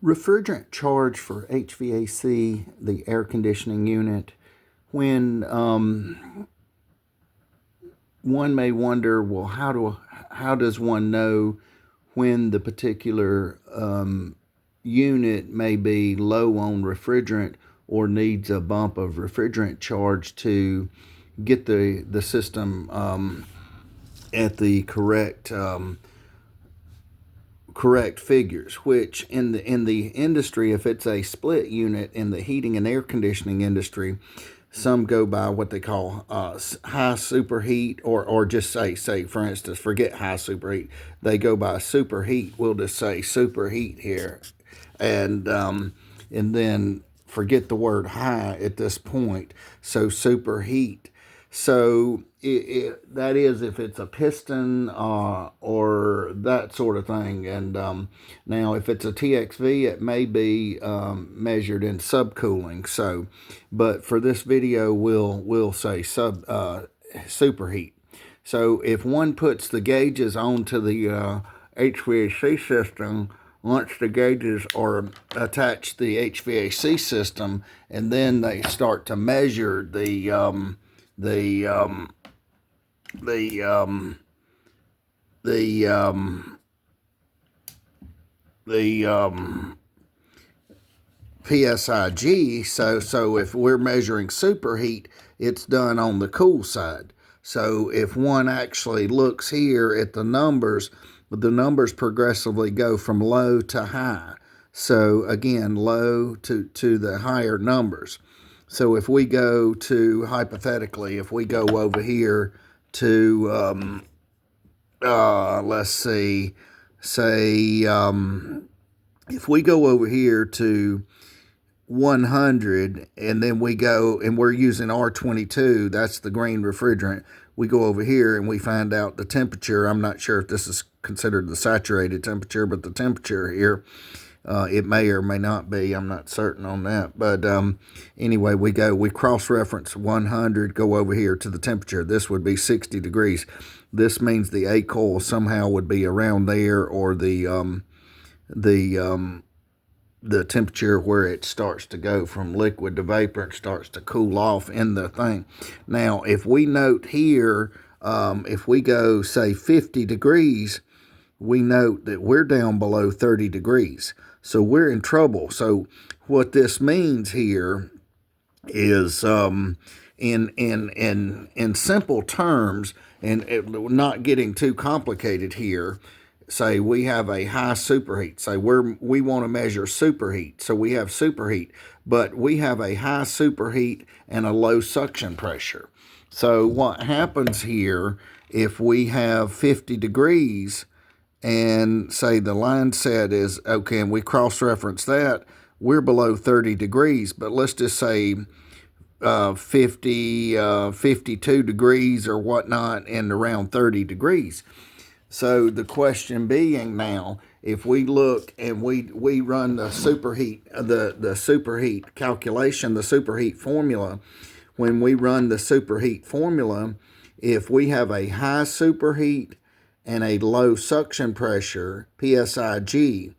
Refrigerant charge for HVAC, the air conditioning unit. When one may wonder, well, how does one know when the particular unit may be low on refrigerant or needs a bump of refrigerant charge to get the system at the correct figures, which in the industry, if it's a split unit in the heating and air conditioning industry, some go by what they call high superheat, or just say for instance, forget high superheat. They go by superheat. We'll just say superheat here, and then forget the word high at this point. So superheat. So that is if it's a piston or that sort of thing. And now if it's a TXV, it may be measured in subcooling. So, but for this video, we'll say superheat. So if one puts the gauges onto the HVAC system, once the gauges are attached to the HVAC system, and then they start to measure the PSIG. So if we're measuring superheat, it's done on the cool side. So if one actually looks here at the numbers progressively go from low to high. So again, low to the higher numbers. So if we go to, hypothetically, if we go over here to, let's see, say, if we go over here to 100, and then we go, and we're using R22, that's the green refrigerant. We go over here and we find out the temperature. I'm not sure if this is considered the saturated temperature, but the temperature here, it may or may not be. I'm not certain on that. But anyway, we cross-reference 100, go over here to the temperature. This would be 60 degrees. This means the A coil somehow would be around there, or the temperature where it starts to go from liquid to vapor and starts to cool off in the thing. Now, if we note here, if we go, say, 50 degrees, we note that we're down below 30 degrees. So we're in trouble. So what this means here is, in simple terms, and not getting too complicated here, say we have a high superheat. Say we want to measure superheat. So we have superheat, but we have a high superheat and a low suction pressure. So what happens here, if we have 50 degrees and say the line set is, okay, and we cross-reference that, we're below 30 degrees, but let's just say 52 degrees or whatnot, and around 30 degrees. So the question being now, if we look and we run the superheat, the superheat calculation, the superheat formula, when we run the superheat formula, if we have a high superheat and a low suction pressure, PSIG,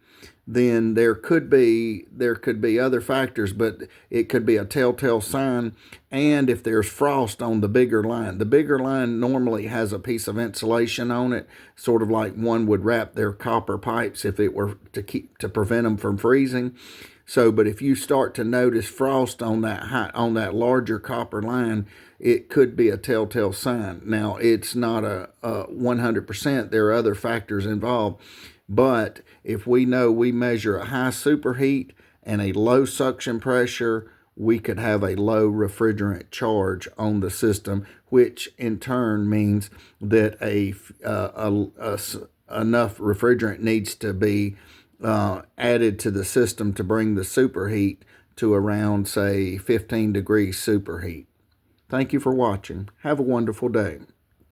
then there could be other factors, but it could be a telltale sign. And if there's frost on the bigger line normally has a piece of insulation on it, sort of like one would wrap their copper pipes if it were to prevent them from freezing. So, but if you start to notice frost on that larger copper line, it could be a telltale sign. Now, it's not a 100%. There are other factors involved. But if we know we measure a high superheat and a low suction pressure, we could have a low refrigerant charge on the system, which in turn means that enough refrigerant needs to be added to the system to bring the superheat to around, say, 15 degrees superheat. Thank you for watching. Have a wonderful day.